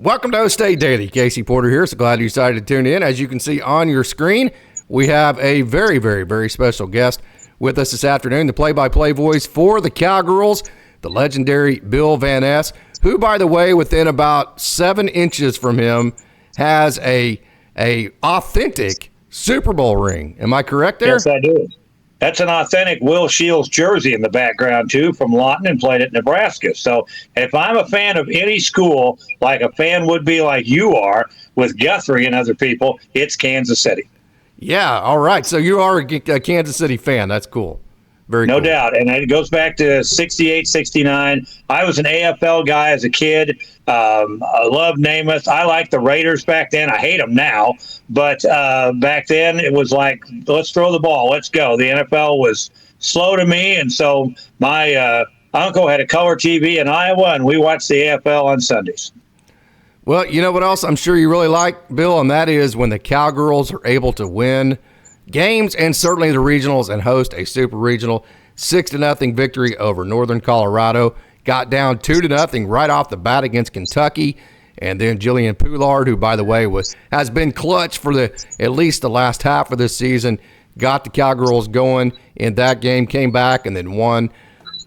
Welcome to OkState Daily. Casey Porter here. So glad you decided to tune in. As you can see on your screen, we have a very, very, very special guest with us this afternoon, the play-by-play voice for the Cowgirls, the legendary Bill Van Ness, who, by the way, within about 7 inches from him, has a authentic Super Bowl ring. Am I correct there? Yes, I do. That's an authentic Will Shields jersey in the background, too, from Lawton, and played at Nebraska. So if I'm a fan of any school, like a fan would be like you are with Guthrie and other people, it's Kansas City. Yeah, all right. So you are a Kansas City fan. That's cool. Very No cool. doubt. And it goes back to 68, 69. I was an AFL guy as a kid. I loved Namath. I liked the Raiders back then. I hate them now. But back then it was like, let's throw the ball. Let's go. The NFL was slow to me. And so my uncle had a color TV in Iowa, and we watched the AFL on Sundays. Well, you know what else I'm sure you really like, Bill, and that is when the Cowgirls are able to win games and certainly the regionals and host a super regional 6-0 victory over Northern Colorado. Got down 2-0 right off the bat against Kentucky. And then Jillian Poullard, who, by the way, has been clutch for at least the last half of this season, got the Cowgirls going in that game, came back and then won.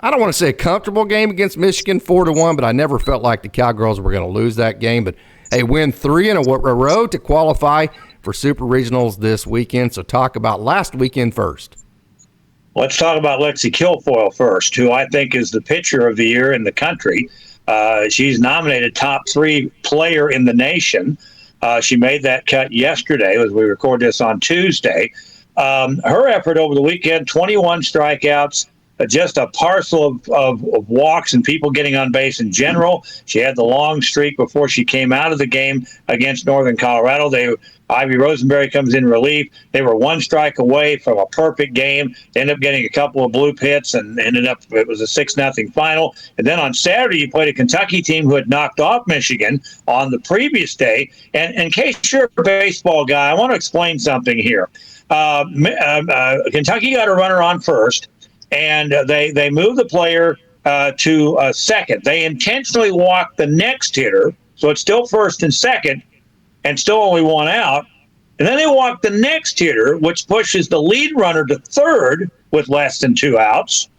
I don't want to say a comfortable game against Michigan, 4-1, but I never felt like the Cowgirls were going to lose that game. But they win 3 in a row to qualify for Super Regionals this weekend. So talk about last weekend first. Let's talk about Lexi Kilfoyl first, who I think is the pitcher of the year in the country. She's nominated top 3 player in the nation. She made that cut yesterday as we record this on Tuesday. Her effort over the weekend, 21 strikeouts, just a parcel of walks and people getting on base in general. She had the long streak before she came out of the game against Northern Colorado. Ivy Rosenberry comes in relief. They were 1 strike away from a perfect game. They ended up getting a couple of bloop hits and it was a 6-0 final. And then on Saturday, you played a Kentucky team who had knocked off Michigan on the previous day. And in case you're a baseball guy, I want to explain something here. Kentucky got a runner on first, and they moved the player to second. They intentionally walked the next hitter, so it's still first and second, and still only 1 out. And then they walked the next hitter, which pushes the lead runner to third with less than 2 outs.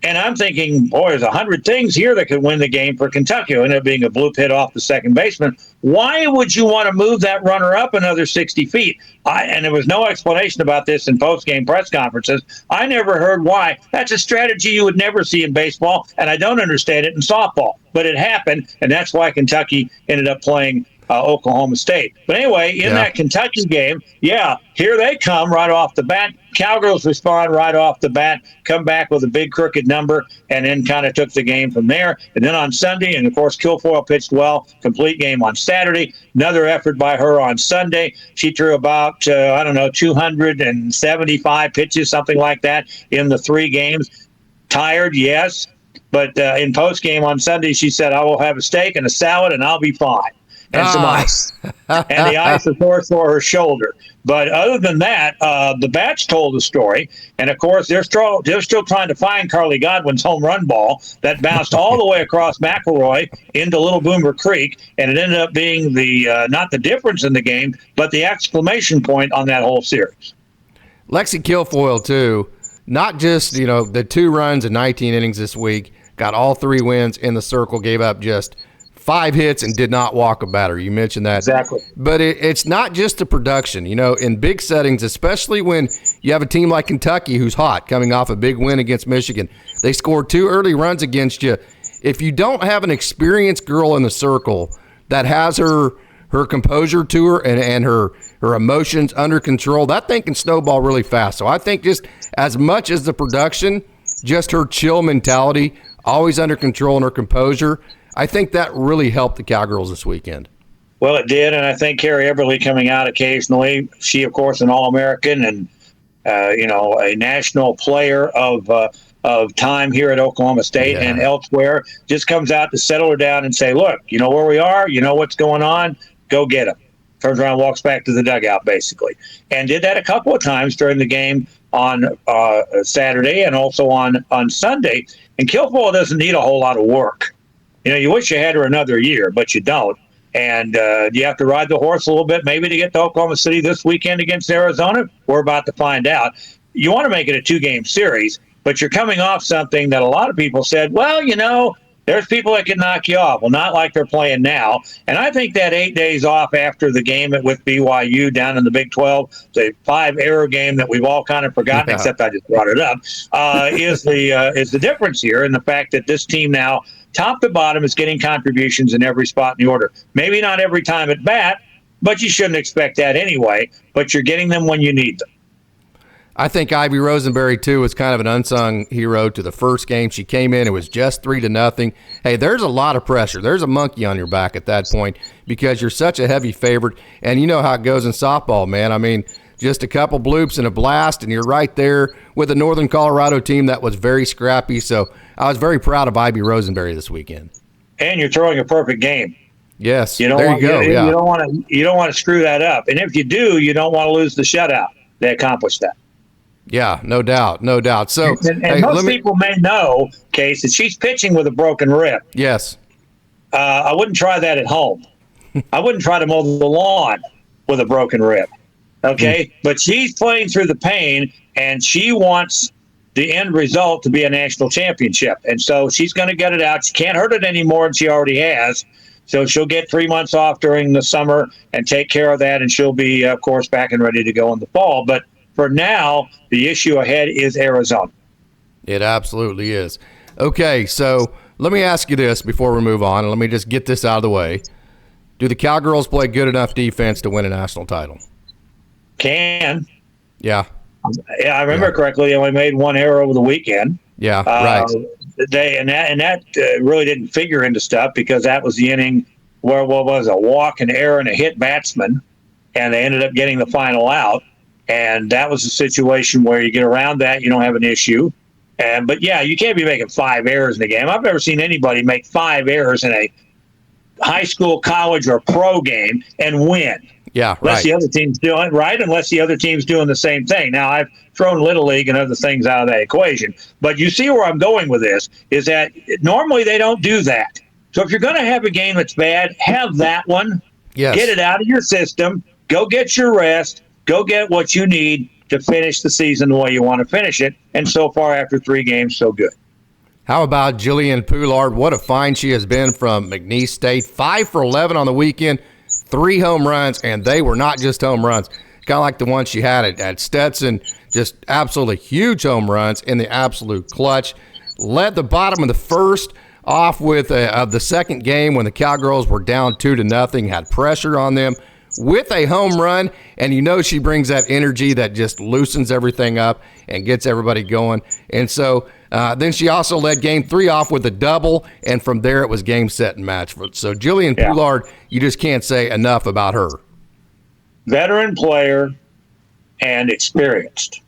And I'm thinking, boy, there's 100 things here that could win the game for Kentucky. It ended up being a bloop hit off the second baseman. Why would you want to move that runner up another 60 feet? And there was no explanation about this in post-game press conferences. I never heard why. That's a strategy you would never see in baseball, and I don't understand it in softball. But it happened, and that's why Kentucky ended up playing Oklahoma State. But anyway, in that Kentucky game, here they come right off the bat. Cowgirls respond right off the bat, come back with a big crooked number, and then kind of took the game from there. And then on Sunday, and of course, Kilfoyl pitched well, complete game on Saturday. Another effort by her on Sunday. She threw about, 275 pitches, something like that, in the 3 games. Tired, yes. But in post-game on Sunday, she said, I will have a steak and a salad, and I'll be fine. And some ice. And the ice, of course, for her shoulder. But other than that, the bats told the story. And, of course, they're still trying to find Carly Godwin's home run ball that bounced all the way across McElroy into Little Boomer Creek. And it ended up being not the difference in the game, but the exclamation point on that whole series. Lexi Kilfoyl, too, not just, the 2 runs in 19 innings this week, got all 3 wins in the circle, gave up just 5 hits and did not walk a batter. You mentioned that. Exactly. But it's not just the production. In big settings, especially when you have a team like Kentucky who's hot, coming off a big win against Michigan. They scored 2 early runs against you. If you don't have an experienced girl in the circle that has her composure to her and her emotions under control, that thing can snowball really fast. So I think just as much as the production, just her chill mentality, always under control and her composure, I think that really helped the Cowgirls this weekend. Well, it did, and I think Carrie Everly coming out occasionally. She, of course, an All-American and a national player of time here at Oklahoma State and elsewhere. Just comes out to settle her down and say, "Look, you know where we are. You know what's going on. Go get them." Turns around, walks back to the dugout, basically, and did that a couple of times during the game on Saturday and also on Sunday. And Kilfoyl doesn't need a whole lot of work. You wish you had her another year, but you don't. And you have to ride the horse a little bit, maybe to get to Oklahoma City this weekend against Arizona. We're about to find out. You want to make it a 2-game series, but you're coming off something that a lot of people said, well, there's people that can knock you off. Well, not like they're playing now. And I think that 8 days off after the game with BYU down in the Big 12, the 5-error game that we've all kind of forgotten, except I just brought it up, is the difference here in the fact that this team now, top to bottom, is getting contributions in every spot in the order. Maybe not every time at bat, but you shouldn't expect that anyway. But you're getting them when you need them. I think Ivy Rosenberry, too, was kind of an unsung hero to the first game. She came in, it was just 3-0. Hey, there's a lot of pressure. There's a monkey on your back at that point because you're such a heavy favorite. And you know how it goes in softball, man. I mean, just a couple bloops and a blast, and you're right there with a Northern Colorado team that was very scrappy. So I was very proud of Ivy Rosenberry this weekend. And you're throwing a perfect game. Yes, you don't want to screw that up. And if you do, you don't want to lose the shutout. They accomplished that. Yeah, no doubt. So, and most people may know, Case, that she's pitching with a broken rib. Yes. I wouldn't try that at home. I wouldn't try to mow the lawn with a broken rib. Okay? But she's playing through the pain, and she wants the end result to be a national championship. And so she's going to get it out. She can't hurt it anymore, and she already has. So she'll get 3 months off during the summer and take care of that, and she'll be, of course, back and ready to go in the fall. But for now, the issue ahead is Arizona. It absolutely is. Okay, so let me ask you this before we move on, and let me just get this out of the way. Do the Cowgirls play good enough defense to win a national title? Can. Yeah. I remember correctly, they only made 1 error over the weekend. Yeah, right. That really didn't figure into stuff because that was the inning where what was a walk, an error, and a hit batsman, and they ended up getting the final out. And that was a situation where you get around that, you don't have an issue. But yeah, you can't be making 5 errors in a game. I've never seen anybody make 5 errors in a high school, college, or pro game and win. Yeah, unless the other team's doing it right, unless the other team's doing the same thing. Now, I've thrown Little League and other things out of that equation. But you see where I'm going with this, is that normally they don't do that. So if you're going to have a game that's bad, have that one. Yes. Get it out of your system. Go get your rest. Go get what you need to finish the season the way you want to finish it. And so far, after 3 games, so good. How about Jillian Poullard? What a find she has been from McNeese State. 5 for 11 on the weekend, 3 home runs, and they were not just home runs. Kind of like the one she had at Stetson, just absolutely huge home runs in the absolute clutch. Led the bottom of the first off with the second game when the Cowgirls were down 2-0, had pressure on them with a home run, and you know she brings that energy that just loosens everything up and gets everybody going. And so then she also led Game 3 off with a double, and from there it was game, set, and match. So Jillian Poullard, you just can't say enough about her. Veteran player and experienced.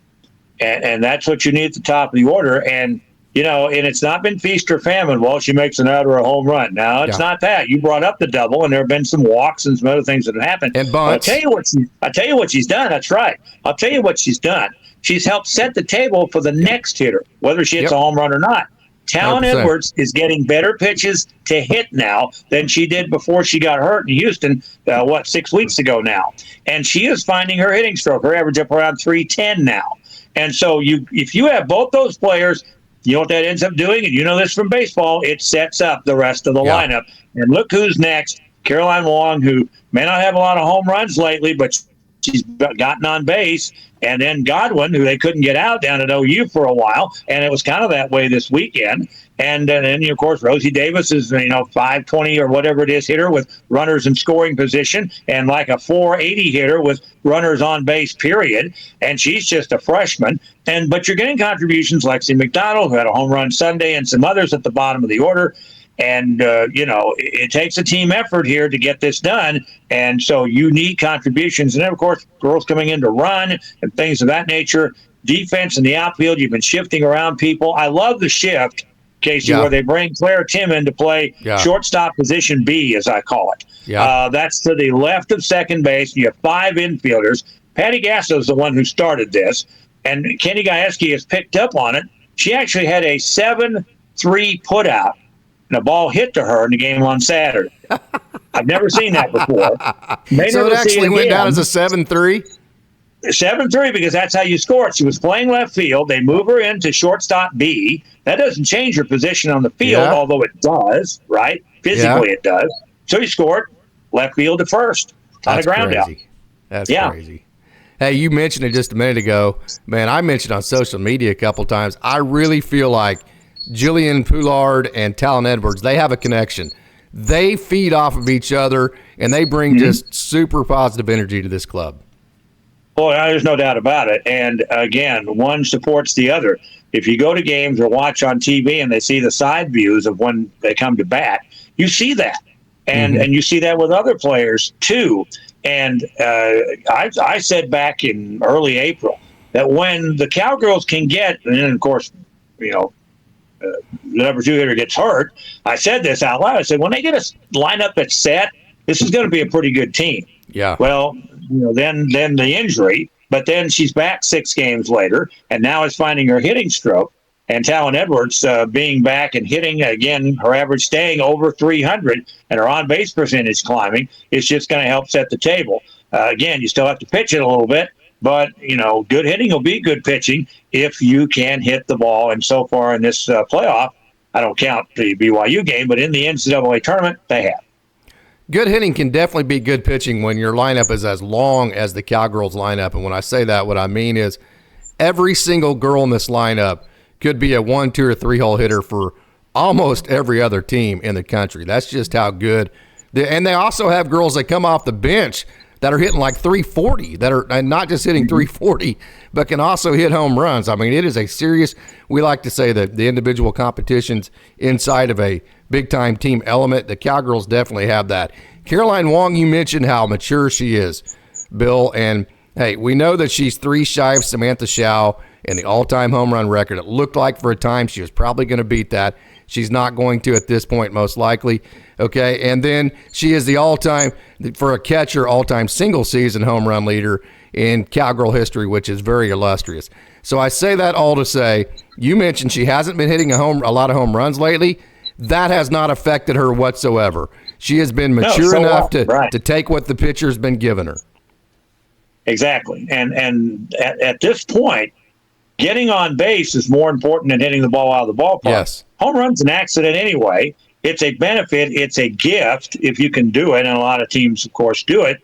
And that's what you need at the top of the order. And and it's not been feast or famine. Well, she makes an out or a home run. Now, it's not that. You brought up the double, and there have been some walks and some other things that have happened. And bunts. I'll tell you what she's done. That's right. I'll tell you what she's done. She's helped set the table for the next hitter, whether she hits a home run or not. Talon 100%. Edwards is getting better pitches to hit now than she did before she got hurt in Houston, 6 weeks ago now. And she is finding her hitting stroke. Her average up around 310 now. And so if you have both those players, you know what that ends up doing? And you know this from baseball. It sets up the rest of the lineup. And look who's next. Caroline Wong, who may not have a lot of home runs lately, but she's gotten on base. And then Godwin, who they couldn't get out down at OU for a while. And it was kind of that way this weekend. And then, of course, Rosie Davis is, 520 or whatever it is hitter with runners in scoring position and like a 480 hitter with runners on base, period. And she's just a freshman. But you're getting contributions like Lexi McDonald, who had a home run Sunday, and some others at the bottom of the order. And, it takes a team effort here to get this done. And so you need contributions. And then, of course, girls coming in to run and things of that nature. Defense in the outfield, you've been shifting around people. I love the shift, Casey, where they bring Claire Tim in to play shortstop position B, as I call it. That's to the left of second base. You have 5 infielders. Patty Gasso is the one who started this. And Kenny Gajewski has picked up on it. She actually had a 7-3 putout and a ball hit to her in the game on Saturday. I've never seen that before. So it actually went down as a 7-3? 7-3, because that's how you score it. She was playing left field. They move her into shortstop B. That doesn't change her position on the field, although it does, right? Physically it does. So you scored left field to first on a ground out. That's crazy. Hey, you mentioned it just a minute ago. Man, I mentioned on social media a couple times, I really feel like Jillian Poullard and Talon Edwards, they have a connection. They feed off of each other, and they bring just super positive energy to this club. Boy, there's no doubt about it. And again, one supports the other. If you go to games or watch on TV and they see the side views of when they come to bat, you see that. And and you see that with other players too. And I said back in early April that when the Cowgirls can get, and then of course, the number 2 hitter gets hurt, I said this out loud. I said, when they get a lineup that's set, this is going to be a pretty good team. Yeah. Well, then the injury, but then she's back 6 games later, and now is finding her hitting stroke. And Talon Edwards being back and hitting, again, her average staying over 300 and her on-base percentage climbing is just going to help set the table. Again, you still have to pitch it a little bit, but, good hitting will be good pitching if you can hit the ball. And so far in this playoff, I don't count the BYU game, but in the NCAA tournament, they have. Good hitting can definitely be good pitching when your lineup is as long as the Cowgirls lineup. And when I say that, what I mean is every single girl in this lineup could be a 1, 2, or 3 hole hitter for almost every other team in the country. That's just how good. And they also have girls that come off the bench that are hitting like 340, that are not just hitting 340, but can also hit home runs. I mean, it is a serious, we like to say that the individual competitions inside of a big-time team element, the Cowgirls definitely have that. Caroline Wong, you mentioned how mature she is, Bill, and hey, we know that she's 3 shy of Samantha Shaw and the all-time home run record. It looked like for a time she was probably going to beat that. She's not going to at this point, most likely. Okay, and then she is the all-time, for a catcher, all-time single-season home run leader in Cowgirl history, which is very illustrious. So I say that all to say, you mentioned she hasn't been hitting a lot of home runs lately. That has not affected her whatsoever. She has been mature enough to take what the pitcher's been giving her. Exactly, and at this point, getting on base is more important than hitting the ball out of the ballpark. Yes. Home run's an accident anyway. It's a benefit. It's a gift if you can do it, and a lot of teams, of course, do it.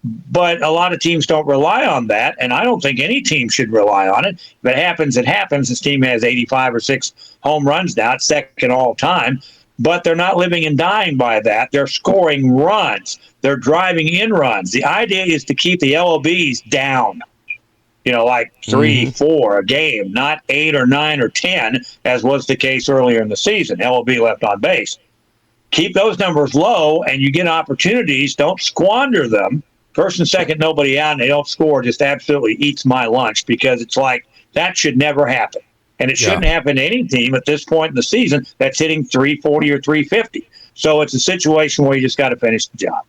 But a lot of teams don't rely on that, and I don't think any team should rely on it. If it happens, it happens. This team has 85 or 6 home runs now. It's second all time. But they're not living and dying by that. They're scoring runs. They're driving in runs. The idea is to keep the LOBs down. Like 3, 4 a game, not 8 or 9 or 10, as was the case earlier in the season. LOB left on base. Keep those numbers low, and you get opportunities. Don't squander them. First and second, nobody out, and they don't score. Just absolutely eats my lunch, because it's like that should never happen. And it shouldn't happen to any team at this point in the season that's hitting 340 or 350. So it's a situation where you just got to finish the job.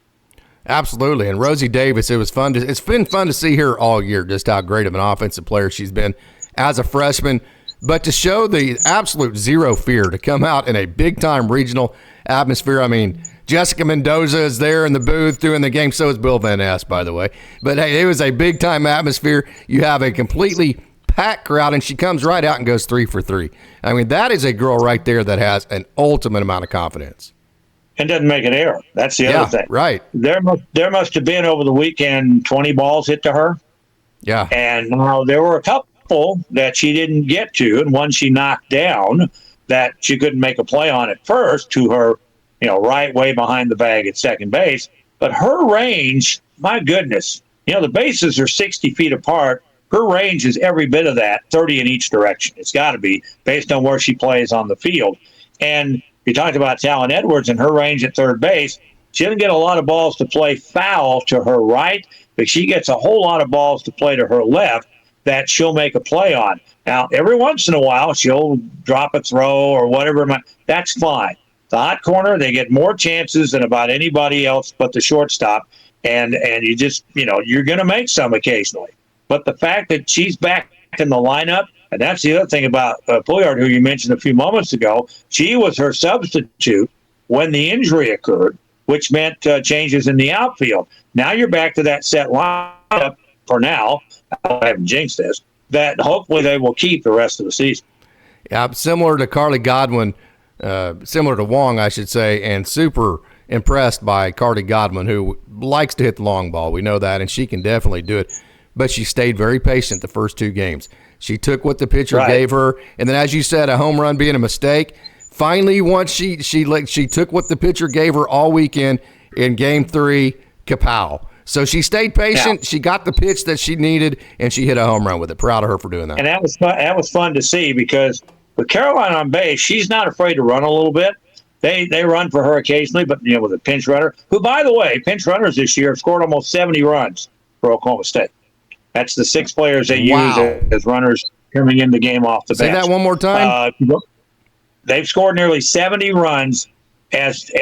Absolutely. And Rosie Davis, it's been fun to see her all year, just how great of an offensive player she's been as a freshman. But to show the absolute zero fear, to come out in a big-time regional atmosphere. I mean, Jessica Mendoza is there in the booth doing the game. So is Bill Van Ness, by the way. But, hey, it was a big-time atmosphere. You have a completely packed crowd, and she comes right out and goes 3 for 3. I mean, that is a girl right there that has an ultimate amount of confidence. And doesn't make an error. That's the other thing. Right. There must have been over the weekend 20 balls hit to her. Yeah. And now there were a couple that she didn't get to, and one she knocked down that she couldn't make a play on at first, to her, right way behind the bag at second base. But her range, my goodness, the bases are 60 feet apart. Her range is every bit of that, 30 in each direction. It's got to be, based on where she plays on the field. And you talked about Talon Edwards and her range at third base. She doesn't get a lot of balls to play foul to her right, but she gets a whole lot of balls to play to her left that she'll make a play on. Now, every once in a while, she'll drop a throw or whatever. That's fine. The hot corner, they get more chances than about anybody else but the shortstop. And you just, you're going to make some occasionally. But the fact that she's back in the lineup And that's the other thing about Poullard, who you mentioned a few moments ago. She was her substitute when the injury occurred, which meant changes in the outfield. Now you're back to that set lineup for now. I haven't jinxed this, that hopefully they will keep the rest of the season. Yeah, similar to Carly Godwin, similar to Wong, I should say, and super impressed by Carly Godwin, who likes to hit the long ball. We know that, and she can definitely do it. But she stayed very patient the first 2 games. She took what the pitcher gave her, and then, as you said, a home run being a mistake. Finally, once she took what the pitcher gave her all weekend in Game 3, kapow. So she stayed patient. Yeah. She got the pitch that she needed, and she hit a home run with it. Proud of her for doing that. And that was fun. That was fun to see, because with Caroline on base, she's not afraid to run a little bit. They run for her occasionally, but with a pinch runner, who, by the way, pinch runners this year have scored almost 70 runs for Oklahoma State. That's the 6 players they use as runners coming in the game off the bench. Say that one more time. They've scored nearly 70 runs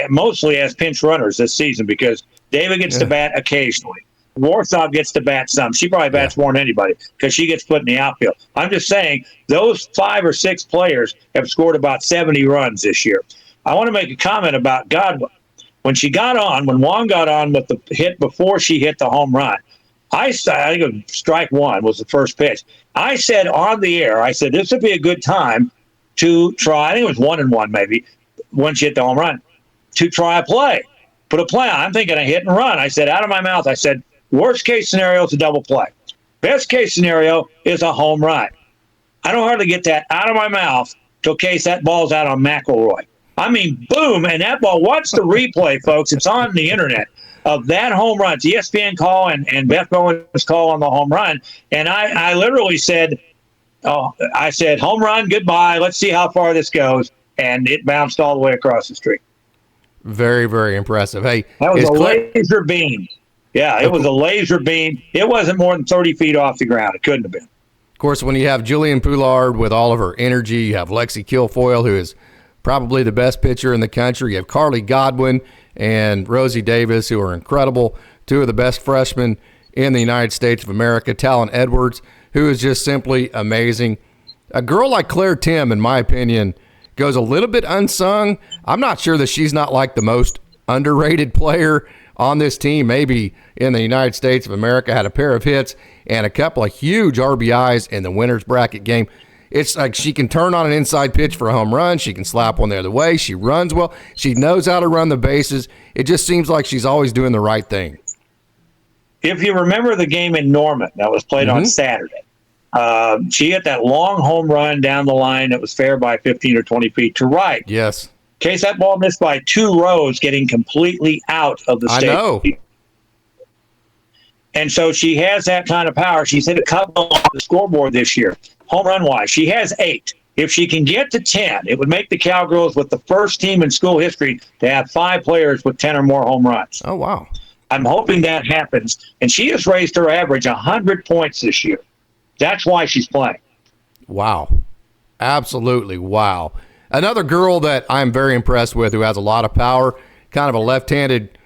mostly as pinch runners this season, because David gets to bat occasionally. Warsaw gets to bat some. She probably bats more than anybody because she gets put in the outfield. I'm just saying those 5 or 6 players have scored about 70 runs this year. I want to make a comment about Godwin. When Wong got on with the hit before she hit the home run, I think it was strike 1 was the first pitch. I said on the air, this would be a good time to try. I think it was 1-1 maybe when she hit the home run, to try a play. Put a play on. I'm thinking a hit and run. I said out of my mouth, I said, worst case scenario is a double play. Best case scenario is a home run. I don't hardly get that out of my mouth till case that ball's out on McElroy. I mean, boom, and that ball. Watch the replay, folks. It's on the internet of that home run. It's ESPN call and Beth Bowen's call on the home run. And I literally said, home run, goodbye. Let's see how far this goes. And it bounced all the way across the street. Very, very impressive. Hey, that was a laser beam. Yeah, it was a laser beam. It wasn't more than 30 feet off the ground. It couldn't have been. Of course, when you have Julian Poullard with all of her energy, you have Lexi Kilfoyl, who is probably the best pitcher in the country. You have Carly Godwin and Rosie Davis, who are incredible, 2 of the best freshmen in the United States of America. Talon Edwards, who is just simply amazing. A girl like Claire Tim, in my opinion, goes a little bit unsung. I'm not sure that she's not like the most underrated player on this team, maybe in the United States of America. Had a pair of hits and a couple of huge RBIs in the winner's bracket game. It's like she can turn on an inside pitch for a home run. She can slap one the other way. She runs well. She knows how to run the bases. It just seems like she's always doing the right thing. If you remember the game in Norman that was played on Saturday, she hit that long home run down the line that was fair by 15 or 20 feet to right. Yes. In case that ball missed by 2 rows, getting completely out of the state. I know. And so she has that kind of power. She's hit a couple on the scoreboard this year, home run-wise. She has 8. If she can get to 10, it would make the Cowgirls with the first team in school history to have 5 players with 10 or more home runs. Oh, wow. I'm hoping that happens. And she has raised her average 100 points this year. That's why she's playing. Wow. Absolutely wow. Another girl that I'm very impressed with, who has a lot of power, kind of a left-handed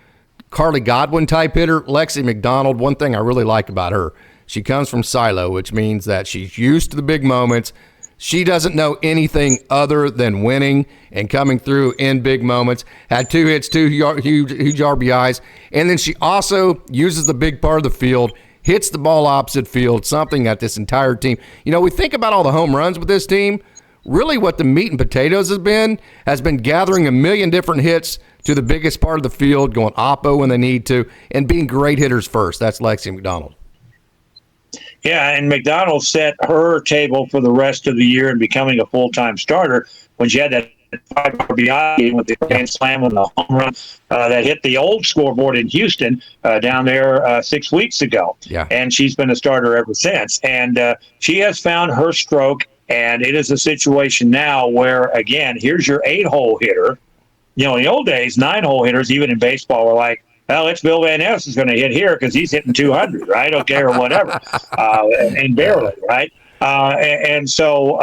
Carly Godwin type hitter, Lexi McDonald. One thing I really like about her, she comes from Silo, which means that she's used to the big moments. She doesn't know anything other than winning and coming through in big moments. Had 2 hits, 2 huge RBIs. And then she also uses the big part of the field, hits the ball opposite field, something that this entire team, we think about all the home runs with this team. Really what the meat and potatoes has been gathering a million different hits to the biggest part of the field, going oppo when they need to, and being great hitters first. That's Lexi McDonald. Yeah, and McDonald set her table for the rest of the year and becoming a full-time starter when she had that 5 RBI game with the grand slam on the home run that hit the old scoreboard in Houston down there 6 weeks ago. Yeah. And she's been a starter ever since. And she has found her stroke, and it is a situation now where, again, here's your 8-hole hitter. In the old days, 9-hole hitters, even in baseball, were like, well, it's Bill Van Ness is going to hit here because he's hitting 200, right? Okay, or whatever, and barely, right? And so,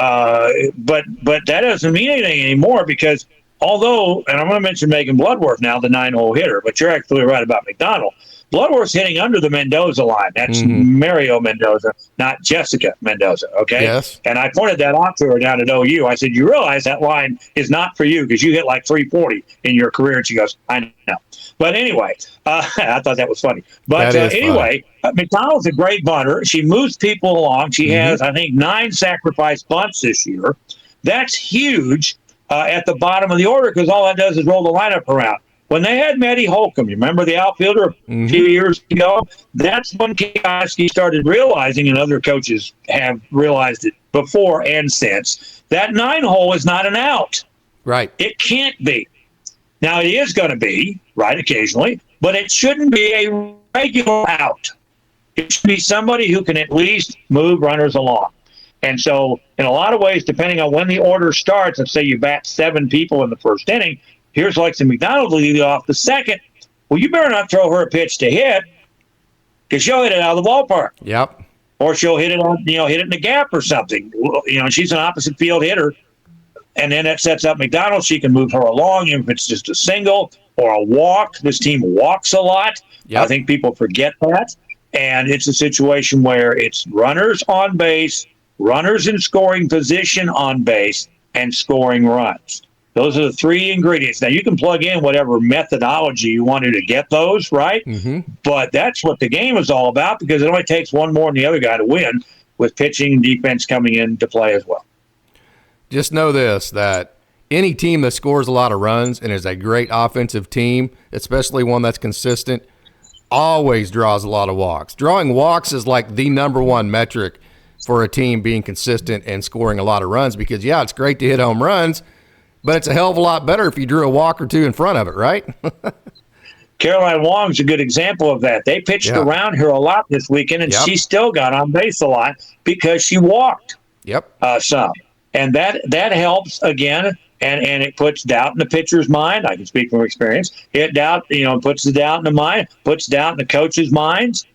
but that doesn't mean anything anymore because although, and I'm going to mention Megan Bloodworth now, the 9-hole hitter, but you're actually right about McDonald. Bloodworth's hitting under the Mendoza line. That's Mario Mendoza, not Jessica Mendoza, okay? Yes. And I pointed that out to her down at OU. I said, you realize that line is not for you because you hit like 340 in your career. And she goes, I know. But anyway, I thought that was funny. But anyway, McDonald's a great bunter. She moves people along. She has, I think, 9 sacrifice bunts this year. That's huge at the bottom of the order because all that does is roll the lineup around. When they had Maddie Holcomb, you remember the outfielder a few years ago? That's when Kioski started realizing, and other coaches have realized it before and since, that 9-hole is not an out. Right. It can't be. Now, it is going to be, right, occasionally, but it shouldn't be a regular out. It should be somebody who can at least move runners along. And so, in a lot of ways, depending on when the order starts, let's say you bat 7 people in the first inning, here's Lexi McDonald lead off the second. Well, you better not throw her a pitch to hit because she'll hit it out of the ballpark. Yep. Or she'll hit it on, hit it in the gap or something. She's an opposite field hitter. And then that sets up McDonald. She can move her along if it's just a single or a walk. This team walks a lot. Yep. I think people forget that. And it's a situation where it's runners on base, runners in scoring position on base, and scoring runs. Those are the 3 ingredients. Now, you can plug in whatever methodology you wanted to get those, right? But that's what the game is all about because it only takes one more than the other guy to win with pitching and defense coming into play as well. Just know this, that any team that scores a lot of runs and is a great offensive team, especially one that's consistent, always draws a lot of walks. Drawing walks is like the number one metric for a team being consistent and scoring a lot of runs because, yeah, it's great to hit home runs, but it's a hell of a lot better if you drew a walk or 2 in front of it, right? Caroline Wong's a good example of that. They pitched around her a lot this weekend, and she still got on base a lot because she walked some. And that helps, again, and it puts doubt in the pitcher's mind. I can speak from experience. Puts the doubt in the mind, puts doubt in the coach's minds.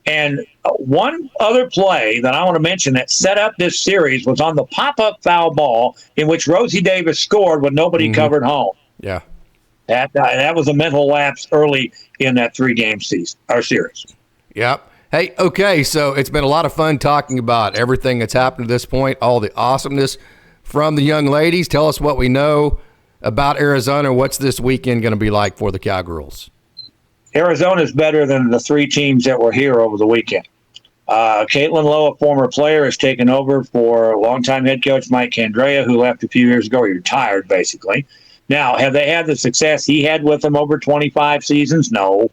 And one other play that I want to mention that set up this series was on the pop-up foul ball in which Rosie Davis scored when nobody covered home. Yeah. That was a mental lapse early in that 3-game series. Yep. Hey, okay, so it's been a lot of fun talking about everything that's happened to this point, all the awesomeness from the young ladies. Tell us what we know about Arizona. What's this weekend going to be like for the Cowgirls? Arizona is better than the 3 teams that were here over the weekend. Caitlin Lowe, a former player, has taken over for longtime head coach Mike Candrea, who left a few years ago. He retired, basically. Now, have they had the success he had with them over 25 seasons? No.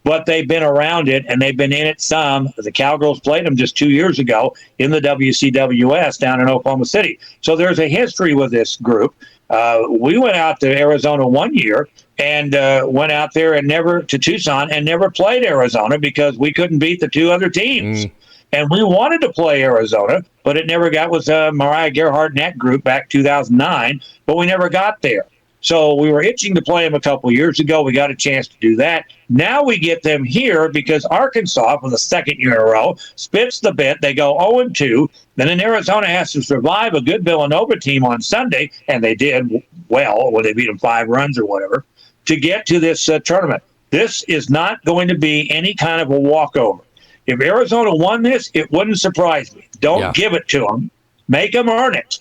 But they've been around it, and they've been in it some. The Cowgirls played them just 2 years ago in the WCWS down in Oklahoma City. So there's a history with this group. We went out to Arizona one year and went out there and to Tucson and never played Arizona because we couldn't beat the 2 other teams. And we wanted to play Arizona, but it never got with Mariah Gerhardt and that group back 2009, but we never got there. So we were itching to play them a couple of years ago. We got a chance to do that. Now we get them here because Arkansas, for the 2nd year in a row, spits the bit. They go 0-2. Then Arizona has to survive a good Villanova team on Sunday, and they did well when they beat them 5 runs or whatever, to get to this tournament. This is not going to be any kind of a walkover. If Arizona won this, it wouldn't surprise me. Don't give it to them. Make them earn it.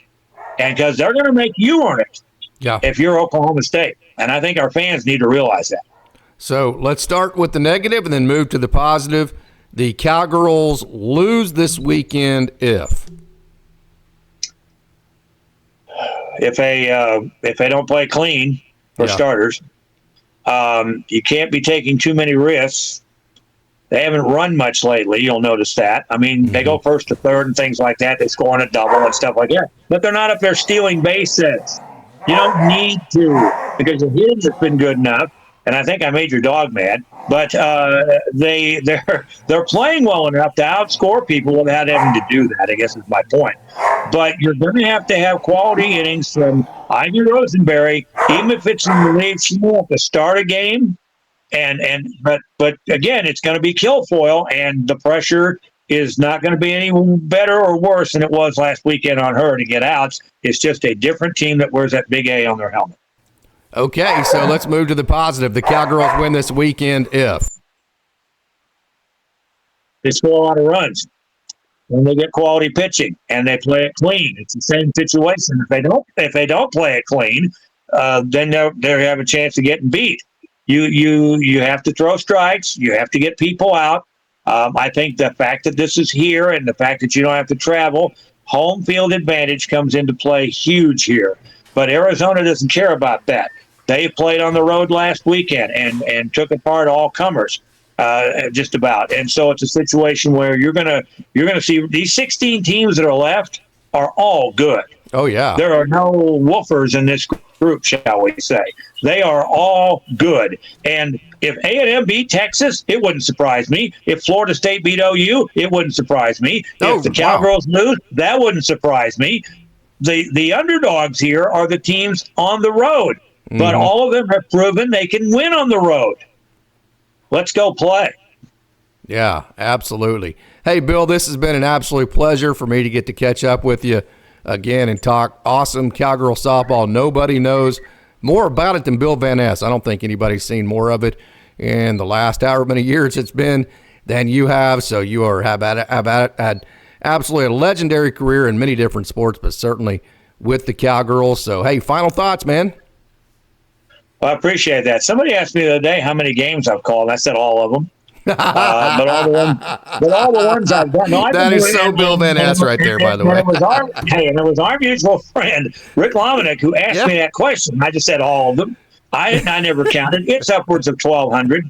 And because they're going to make you earn it. If you're Oklahoma State. And I think our fans need to realize that. So let's start with the negative and then move to the positive. The Cowgirls lose this weekend if they don't play clean, for starters. You can't be taking too many risks. They haven't run much lately. You'll notice that. I mean, they go 1st to 3rd and things like that. They score on a double and stuff like that. But they're not up there stealing bases. You don't need to because the hitting has been good enough. And I think I made your dog mad. But they're playing well enough to outscore people without having to do that, I guess is my point. But you're going to have quality innings from Ivy Rosenberry, even if it's in relief. She will have to start a game. But again, it's going to be Kilfoyl, and the pressure is not going to be any better or worse than it was last weekend on her to get outs. It's just a different team that wears that big A on their helmet. Okay, so let's move to the positive. The Cowgirls win this weekend if They score a lot of runs. When they get quality pitching and they play it clean, it's the same situation. If they don't play it clean, then they have a chance of getting beat. You have to throw strikes. You have to get people out. I think the fact that this is here and the fact that you don't have to travel, home field advantage comes into play huge here. But Arizona doesn't care about that. They played on the road last weekend and took apart all comers. Just about, and so it's a situation where you're gonna see these 16 teams that are left are all good. Oh yeah, there are no woofers in this group, shall we say? They are all good. And if A&M beat Texas, it wouldn't surprise me. If Florida State beat OU, it wouldn't surprise me. If the Cowgirls lose, that wouldn't surprise me. The underdogs here are the teams on the road, but all of them have proven they can win on the road. Let's go play. Yeah, absolutely. Hey, Bill, this has been an absolute pleasure for me to get to catch up with you again and talk awesome Cowgirl softball. Nobody knows more about it than Bill Van Ness. I don't think anybody's seen more of it in the last however many years it's been than you have. So you have had absolutely a legendary career in many different sports, but certainly with the Cowgirls. So, hey, final thoughts, man. Well, I appreciate that. Somebody asked me the other day how many games I've called. I said all of them. But all the ones I've done. No, that is so Bill Van Ness right there, by the way. And it was our mutual friend, Rick Lominick, who asked me that question. I just said all of them. I never counted. It's upwards of 1,200,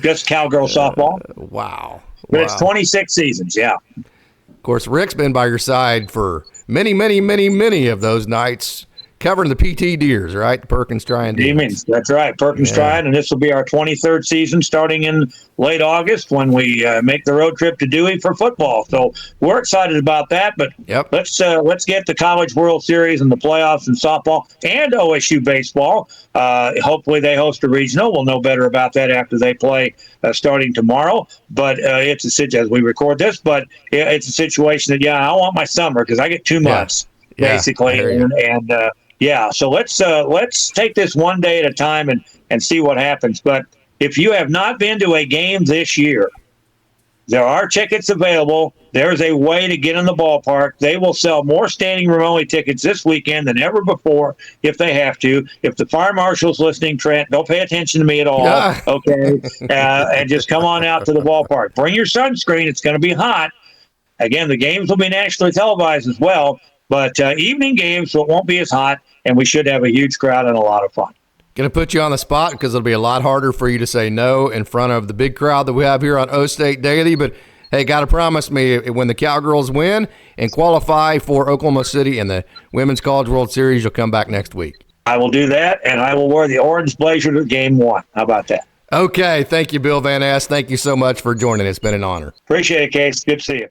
just Cowgirl softball. Wow. But it's 26 seasons, yeah. Of course, Rick's been by your side for many, many, many, many of those nights, covering the PT Deers, right? The Perkins Tryon Demons. That's right, Perkins Tryon, and this will be our 23rd season starting in late August when we make the road trip to Dewey for football. So we're excited about that, but let's get the College World Series and the playoffs in softball and OSU baseball. Hopefully they host a regional. We'll know better about that after they play starting tomorrow. But it's as we record this, but it's a situation that, I want my summer because I get 2 months, basically, so let's take this one day at a time and see what happens. But if you have not been to a game this year, there are tickets available. There's a way to get in the ballpark. They will sell more standing room only tickets this weekend than ever before if they have to. If the fire marshal's listening, Trent, don't pay attention to me at all, okay? And just come on out to the ballpark. Bring your sunscreen. It's going to be hot. Again, the games will be nationally televised as well. But evening games, so it won't be as hot, and we should have a huge crowd and a lot of fun. Going to put you on the spot because it'll be a lot harder for you to say no in front of the big crowd that we have here on OkState Daily. But, hey, got to promise me when the Cowgirls win and qualify for Oklahoma City in the Women's College World Series, you'll come back next week. I will do that, and I will wear the orange blazer to game 1. How about that? Okay. Thank you, Bill Van Ness. Thank you so much for joining. It's been an honor. Appreciate it, Case. Good to see you.